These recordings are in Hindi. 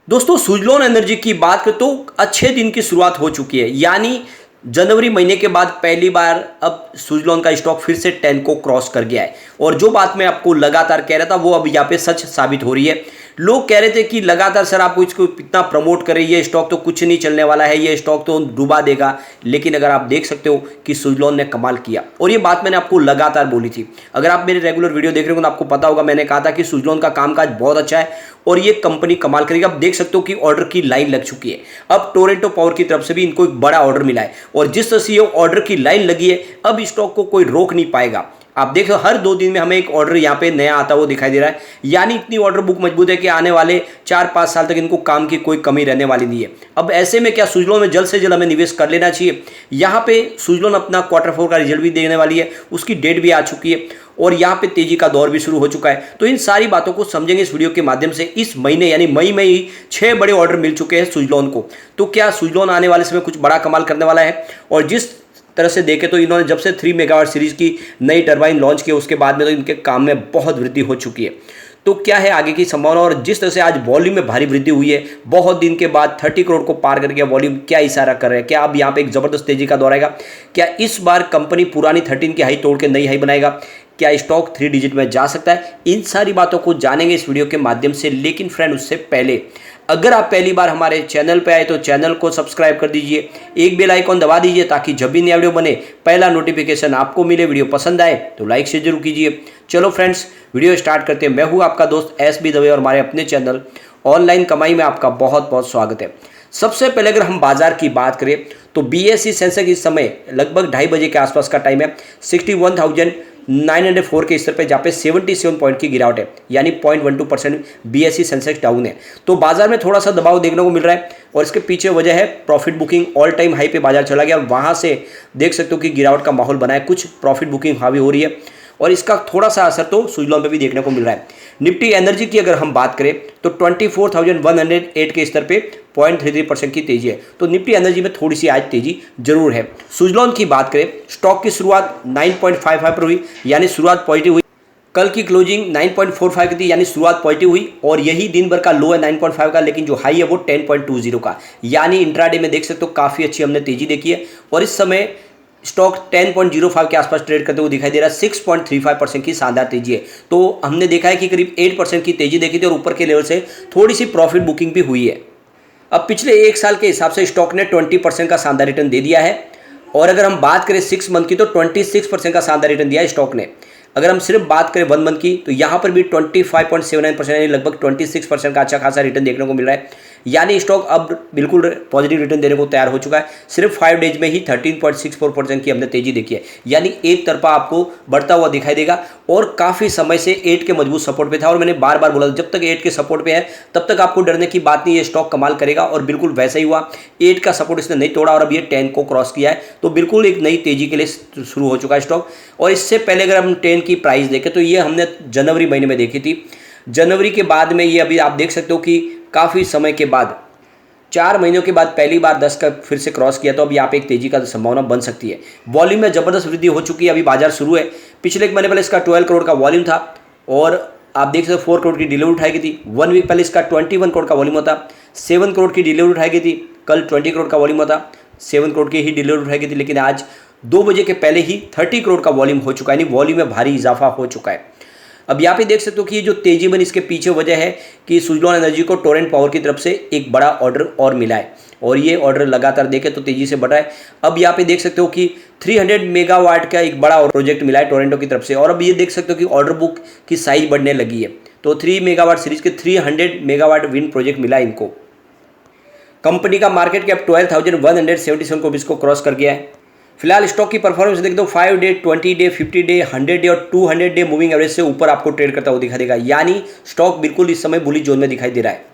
दोस्तों सुजलॉन एनर्जी की बात करें तो अच्छे दिन की शुरुआत हो चुकी है। यानी जनवरी महीने के बाद पहली बार अब सुजलॉन का स्टॉक फिर से 10 को क्रॉस कर गया है। और जो बात मैं आपको लगातार कह रहा था वो अब यहाँ पे सच साबित हो रही है। लोग कह रहे थे कि लगातार सर आपको इसको इतना प्रमोट करें, ये स्टॉक तो कुछ नहीं चलने वाला है, ये स्टॉक तो डुबा देगा। लेकिन अगर आप देख सकते हो कि सुजलॉन ने कमाल किया, और ये बात मैंने आपको लगातार बोली थी। अगर आप मेरे रेगुलर वीडियो देख रहे हो तो आपको पता होगा मैंने कहा था कि सुजलॉन का कामकाज बहुत अच्छा है और ये कंपनी कमाल करेगी। आप देख सकते हो कि ऑर्डर की लाइन लग चुकी है। अब टोरेंटो पावर की तरफ से भी इनको एक बड़ा ऑर्डर मिला है और जिस तरह से ये ऑर्डर की लाइन लगी है अब स्टॉक को कोई रोक नहीं पाएगा। आप देखो हर 2 दिन में हमें एक ऑर्डर यहाँ पे नया आता हुआ दिखाई दे रहा है। यानी इतनी ऑर्डर बुक मजबूत है कि आने वाले 4-5 साल तक इनको काम की कोई कमी रहने वाली नहीं है। अब ऐसे में क्या सुजलॉन में जल्द से जल्द हमें निवेश कर लेना चाहिए। यहाँ पे सुजलॉन अपना Q4 का रिजल्ट भी देने वाली है, उसकी डेट भी आ चुकी है और यहाँ पे तेजी का दौर भी शुरू हो चुका है। तो इन सारी बातों को समझेंगे इस वीडियो के माध्यम से। इस महीने यानी मई में ही 6 बड़े ऑर्डर मिल चुके हैं सुजलॉन को। तो क्या सुजलॉन आने वाले समय कुछ बड़ा कमाल करने वाला है? और जिस तरह से देखें तो इन्होंने जब से 3 मेगावाट सीरीज की नई टरबाइन लॉन्च की उसके बाद में तो इनके काम में बहुत वृद्धि हो चुकी है। तो क्या है आगे की संभावना? और जिस तरह से आज वॉल्यूम में भारी वृद्धि हुई है, बहुत दिन के बाद 30 करोड़ को पार करके वॉल्यूम क्या इशारा कर रहे हैं? क्या अब यहाँ पे एक जबरदस्त तेजी का दौर आएगा? क्या इस बार कंपनी पुरानी 13 की हाई तोड़ के नई हाई बनाएगा? क्या स्टॉक 3 डिजिट में जा सकता है? इन सारी बातों को जानेंगे इस वीडियो के माध्यम से। लेकिन फ्रेंड उससे पहले अगर आप पहली बार हमारे चैनल पे आए तो चैनल को सब्सक्राइब कर दीजिए, एक बेल आइकॉन दबा दीजिए ताकि जब भी नया वीडियो बने पहला नोटिफिकेशन आपको मिले। वीडियो पसंद आए तो लाइक शेयर जरूर कीजिए। चलो फ्रेंड्स वीडियो स्टार्ट करते हैं। मैं हूँ आपका दोस्त SB दवे और हमारे अपने चैनल ऑनलाइन कमाई में आपका बहुत बहुत स्वागत है। सबसे पहले अगर हम बाजार की बात करें तो BSE सेंसेक्स इस समय लगभग 2:30 बजे के आसपास का टाइम है 61,904 के स्तर पे, जहाँ पे 77 पॉइंट की गिरावट है, यानी 0.12% BSE सेंसेक्स डाउन है। तो बाजार में थोड़ा सा दबाव देखने को मिल रहा है और इसके पीछे वजह है profit booking. All time high पे बाजार चला गया, वहां से देख सकते हो कि गिरावट का माहौल बना है, कुछ प्रॉफिट बुकिंग हावी हो रही है और इसका थोड़ा सा असर तो सुजलॉन पे भी देखने को मिल रहा है। निफ्टी एनर्जी की अगर हम बात करें तो 24,108 के स्तर पे 0.33% की तेजी है। तो निफ्टी एनर्जी में थोड़ी सी आज तेजी जरूर है। सुजलॉन की बात करें, स्टॉक की शुरुआत 9.55 पर हुई, यानी शुरुआत पॉजिटिव हुई। कल की क्लोजिंग 9.45 की थी, यानी शुरुआत पॉजिटिव हुई और यही दिन भर का लो है 9.5 का, लेकिन जो हाई है वो 10.20 का। यानी इंट्राडे में देख सकते हो काफ़ी अच्छी हमने तेजी देखी है और इस समय स्टॉक 10.05 के आसपास ट्रेड करते हुए दिखाई दे रहा है। 6.35% की शानदार तेजी है। तो हमने देखा है कि करीब 8% की तेजी देखी थी और ऊपर के लेवल से थोड़ी सी प्रॉफिट बुकिंग भी हुई है। अब पिछले 1 साल के हिसाब से स्टॉक ने 20% का शानदार रिटर्न दे दिया है और अगर हम बात करें 6 मंथ की तो 26% का शानदार रिटर्न दिया है स्टॉक ने। अगर हम सिर्फ बात करें 1 मंथ की तो यहाँ पर भी 25.79% यानी लगभग 26% का अच्छा खासा रिटर्न देखने को मिल रहा है। यानी स्टॉक अब बिल्कुल पॉजिटिव रिटर्न देने को तैयार हो चुका है। सिर्फ 5 डेज में ही 13.64% की हमने तेजी देखी है, यानी एक तरफा आपको बढ़ता हुआ दिखाई देगा और काफ़ी समय से 8 के मजबूत सपोर्ट पे था और मैंने बार बार बोला था जब तक 8 के सपोर्ट पे है तब तक आपको डरने की बात नहीं है, स्टॉक कमाल करेगा और बिल्कुल वैसा ही हुआ। 8 का सपोर्ट इसने नहीं तोड़ा और अब ये 10 को क्रॉस किया है, तो बिल्कुल एक नई तेजी के लिए शुरू हो चुका है स्टॉक। और इससे पहले अगर हम 10 की प्राइस देखें तो ये हमने जनवरी महीने में देखी थी। जनवरी के बाद में ये अभी आप देख सकते हो कि काफ़ी समय के बाद 4 महीनों के बाद पहली बार 10 का फिर से क्रॉस किया, तो अभी यहाँ पे एक तेजी का संभावना बन सकती है। वॉल्यूम में जबरदस्त वृद्धि हो चुकी है, अभी बाजार शुरू है। पिछले 1 महीने पहले इसका 12 करोड़ का वॉल्यूम था और आप देख सकते 4 करोड़ की डिलीवरी उठाई गई थी। 1 वीक पहले इसका 21 करोड़ का वॉल्यूम होता, 7 करोड़ की डिलीवरी उठाई गई थी। कल 20 करोड़ का वॉल्यूम होता, 7 करोड़ की ही डिलीवरी उठाई गई थी, लेकिन आज 2 बजे के पहले ही 30 करोड़ का वॉल्यूम हो चुका है, यानी वॉल्यूम में भारी इजाफा हो चुका है। अब यहाँ पे देख सकते हो कि ये जो तेजी बनी इसके पीछे वजह है कि सुजलॉन एनर्जी को टोरेंट पावर की तरफ से एक बड़ा ऑर्डर और मिला है और ये ऑर्डर लगातार देखें तो तेजी से बढ़ रहा है। अब यहाँ पे देख सकते हो कि 300 मेगावाट का एक बड़ा प्रोजेक्ट मिला है टोरेंटो की तरफ से और अब ये देख सकते हो कि ऑर्डर बुक की साइज बढ़ने लगी है। तो 3 मेगावाट सीरीज के 300 मेगावाट विंड प्रोजेक्ट मिला है इनको। कंपनी का मार्केट कैप 12,177 को इसको क्रॉस कर गया है। फिलहाल स्टॉक की परफॉर्मेंस देख दो 5 डे, 20 डे, 50 डे, 100 डे और 200 डे मूविंग एवरेज से ऊपर आपको ट्रेड करता हुआ दिखाई देगा, यानी स्टॉक बिल्कुल इस समय बुलिश जोन में दिखाई दे रहा है।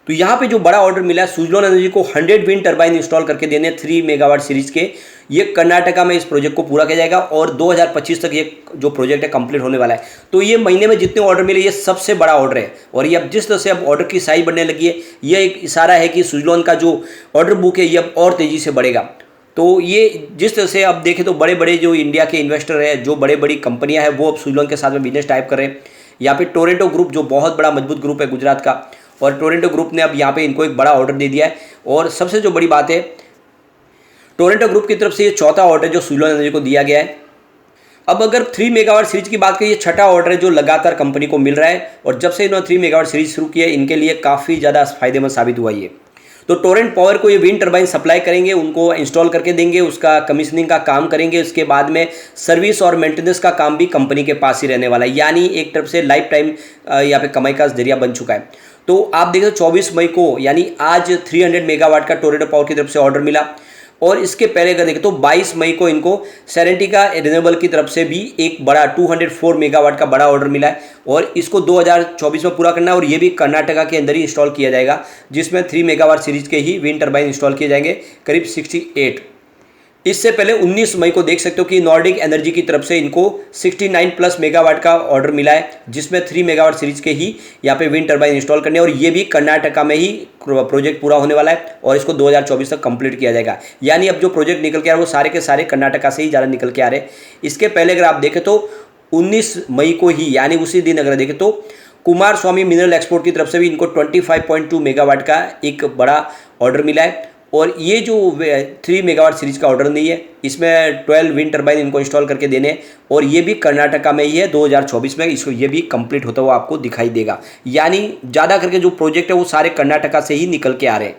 तो यहाँ पे जो बड़ा ऑर्डर मिला है सुजलॉन एनर्जी को 100 विंड टरबाइन इंस्टॉल करके देने 3 मेगावाट सीरीज के, ये कर्नाटका में इस प्रोजेक्ट को पूरा किया जाएगा और 2025 तक ये जो प्रोजेक्ट है कंप्लीट होने वाला है। तो ये महीने में जितने ऑर्डर मिले ये सबसे बड़ा ऑर्डर है और ये अब जिस तरह से अब ऑर्डर की साइज बढ़ने लगी है ये एक इशारा है कि सुजलॉन का जो ऑर्डर बुक है ये अब और तेजी से बढ़ेगा। तो ये जिस तरह से अब देखें तो बड़े बड़े जो इंडिया के इन्वेस्टर हैं, जो बड़े बड़ी कंपनियां हैं वो अब सुजलॉन के साथ में बिजनेस टाइप कर रहे हैं। यहाँ पे टोरेंटो ग्रुप जो बहुत बड़ा मजबूत ग्रुप है गुजरात का, और टोरेंटो ग्रुप ने अब यहाँ पे इनको एक बड़ा ऑर्डर दे दिया है। और सबसे जो बड़ी बात है, टोरेंटो ग्रुप की तरफ से ये चौथा ऑर्डर जो सुजलॉन एनर्जी को दिया गया है। अब अगर 3 मेगावाट सीरीज की बात करें, ये छठा ऑर्डर है जो लगातार कंपनी को मिल रहा है, और जब से इन्होंने 3 मेगावाट सीरीज शुरू की है इनके लिए काफ़ी ज़्यादा फायदेमंद साबित हुआ ये। तो टोरेंट पावर को ये विंड टर्बाइन सप्लाई करेंगे, उनको इंस्टॉल करके देंगे, उसका कमीशनिंग का काम करेंगे, उसके बाद में सर्विस और मेंटेनेंस का काम भी कंपनी के पास ही रहने वाला है। यानी एक तरफ से लाइफ टाइम यहाँ पे कमाई का जरिया बन चुका है। तो आप देखो 24 मई को यानी आज 300 मेगावाट का टोरेंटो पावर की तरफ से ऑर्डर मिला, और इसके पहले अगर देखें तो 22 मई को इनको सेरेंटिका रिन्यूएबल की तरफ से भी एक बड़ा 204 मेगावाट का बड़ा ऑर्डर मिला है, और इसको 2024 में पूरा करना है, और ये भी कर्नाटका के अंदर ही इंस्टॉल किया जाएगा, जिसमें 3 मेगावाट सीरीज के ही विंड टर्बाइन इंस्टॉल किए जाएंगे, करीब 68। इससे पहले 19 मई को देख सकते हो कि नॉर्डिक एनर्जी की तरफ से इनको 69 प्लस मेगावाट का ऑर्डर मिला है, जिसमें 3 मेगावाट सीरीज के ही यहाँ पे विंड टर्बाइन इंस्टॉल करने, और ये भी कर्नाटका में ही प्रोजेक्ट पूरा होने वाला है, और इसको 2024 तक कंप्लीट किया जाएगा। यानी अब जो प्रोजेक्ट निकल के आ रहे हैं वो सारे के सारे कर्नाटका से ही ज़्यादा निकल के आ रहे हैं। इसके पहले अगर आप देखें तो 19 मई को ही यानी उसी दिन अगर देखें तो कुमार स्वामी मिनरल एक्सपोर्ट की तरफ से भी इनको 25.2 मेगावाट का एक बड़ा ऑर्डर मिला है, और ये जो 3 मेगावाट सीरीज का ऑर्डर नहीं है, इसमें 12 विंड टर्बाइन इनको इंस्टॉल करके देने हैं, और ये भी कर्नाटका में ही है। 2024 में इसको ये भी कंप्लीट होता हुआ आपको दिखाई देगा। यानी ज़्यादा करके जो प्रोजेक्ट है वो सारे कर्नाटका से ही निकल के आ रहे हैं।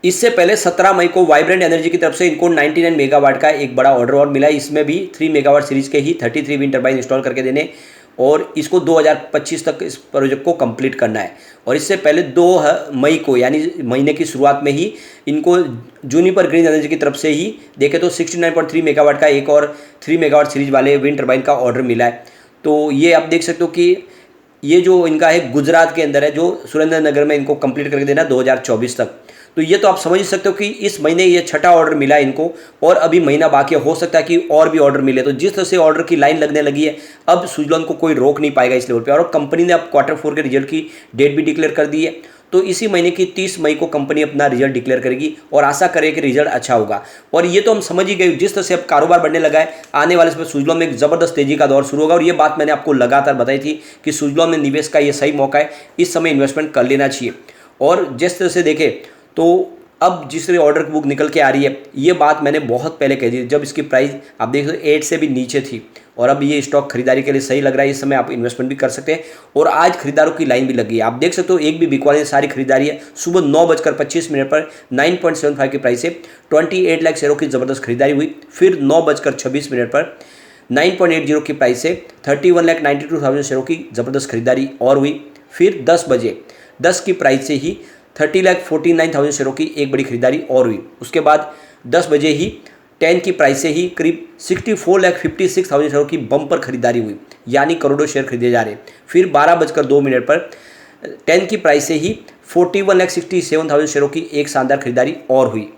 इससे पहले 17 मई को वाइब्रेंट एनर्जी की तरफ से इनको 99 मेगावाट का एक बड़ा ऑर्डर और मिला है। इसमें भी 3 मेगावाट सीरीज के ही 33 विंड टर्बाइन इंस्टॉल करके देने, और इसको 2025 तक इस प्रोजेक्ट को कंप्लीट करना है। और इससे पहले 2 मई को यानी महीने की शुरुआत में ही इनको जूनिपर ग्रीन एनर्जी की तरफ से ही देखें तो 69.3 मेगावाट का एक और 3 मेगावाट सीरीज वाले विंड टर्बाइन का ऑर्डर मिला है। तो ये आप देख सकते हो कि ये जो इनका है गुजरात के अंदर है, जो सुरेंद्रनगर में इनको कंप्लीट करके देना 2024 तक। तो ये तो आप समझ सकते हो कि इस महीने ये छठा ऑर्डर मिला है इनको, और अभी महीना बाकी हो सकता है कि और भी ऑर्डर मिले। तो जिस तरह से ऑर्डर की लाइन लगने लगी है, अब सुजलॉन को कोई रोक नहीं पाएगा इस लेवल पे। और कंपनी ने अब Q4 के रिजल्ट की डेट भी डिक्लेयर कर दी है, तो इसी महीने की 30 मई को कंपनी अपना रिजल्ट डिक्लेयर करेगी, और आशा करें कि रिजल्ट अच्छा होगा। और ये तो हम समझ ही गए, जिस तरह से अब कारोबार बढ़ने लगा है, आने वाले समय सुजलॉन में एक ज़बरदस्त तेजी का दौर शुरू होगा। और ये बात मैंने आपको लगातार बताई थी कि सुजलॉन में निवेश का ये सही मौका है, इस समय इन्वेस्टमेंट कर लेना चाहिए। और जिस तरह से देखें तो अब जिस तरह ऑर्डर की बुक निकल के आ रही है, ये बात मैंने बहुत पहले कह दी, जब इसकी प्राइस आप देख सकते 8 से भी नीचे थी, और अब ये स्टॉक खरीदारी के लिए सही लग रहा है। इस समय आप इन्वेस्टमेंट भी कर सकते हैं, और आज खरीदारों की लाइन भी लगी है। आप देख सकते हो एक भी बिकवा नहीं, सारी खरीदारी है। सुबह 9:25 पर 9.75 की प्राइस से 28 लाख शेयरों की ज़बरदस्त खरीदारी हुई। फिर 9:26 पर 9.80 की प्राइस से 31,92,000 शेयरों की ज़बरदस्त खरीदारी और हुई। फिर 10 बजे 10 की प्राइस से ही 30,49,000 शेयरों की एक बड़ी खरीदारी और हुई। उसके बाद 10 बजे ही 10 की प्राइस से ही करीब 64,56,000 शेयरों की बम्पर खरीदारी हुई, यानी करोड़ों शेयर खरीदे जा रहे हैं। फिर 12:02 पर 10 की प्राइस से ही 41,67,000 शेयरों की एक शानदार खरीदारी और हुई।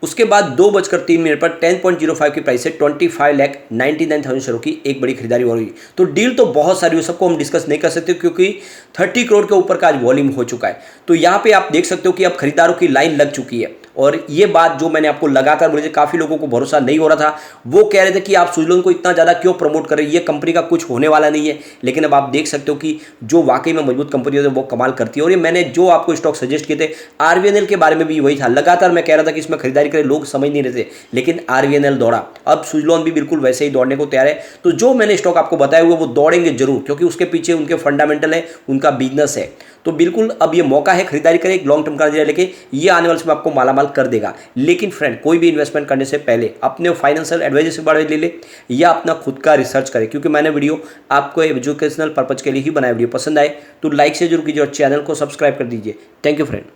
उसके बाद 2:03 पर 10.05 की प्राइस से 25,99,000 शेयरों की एक बड़ी खरीदारी हो रही। तो डील तो बहुत सारी हुई, सबको हम डिस्कस नहीं कर सकते क्योंकि 30 करोड़ के ऊपर का आज वॉल्यूम हो चुका है। तो यहाँ पे आप देख सकते हो कि अब खरीदारों की लाइन लग चुकी है। और ये बात जो मैंने आपको लगातार बोली थी, काफ़ी लोगों को भरोसा नहीं हो रहा था, वो कह रहे थे कि आप सुजलॉन को इतना ज़्यादा क्यों प्रमोट कर रहे हैं, ये कंपनी का कुछ होने वाला नहीं है। लेकिन अब आप देख सकते हो कि जो वाकई में मजबूत कंपनी होती है वो कमाल करती है। और ये मैंने जो आपको स्टॉक सजेस्ट किए थे, RVNL के बारे में भी वही था, लगातार मैं कह रहा था कि इसमें खरीदारी करें, लोग समझ नहीं रहे थे, लेकिन RVNL दौड़ा। अब सुजलॉन भी बिल्कुल वैसे ही दौड़ने को तैयार है। तो जो मैंने स्टॉक आपको बताए हुए वो दौड़ेंगे जरूर, क्योंकि उसके पीछे उनके फंडामेंटल है, उनका बिजनेस है। तो बिल्कुल अब ये मौका है, खरीदारी करें, एक लॉन्ग टर्म का नजरिया लेके, ये आने वाले समय आपको मालामाल कर देगा। लेकिन फ्रेंड, कोई भी इन्वेस्टमेंट करने से पहले अपने फाइनेंशियल एडवाइजर से बारे में ले ले, या अपना खुद का रिसर्च करें, क्योंकि मैंने वीडियो आपको एजुकेशनल पर्पज के लिए ही बनाया। वीडियो पसंद आए तो लाइक से जरूर कीजिए और चैनल को सब्सक्राइब कर दीजिए। Thank you friend.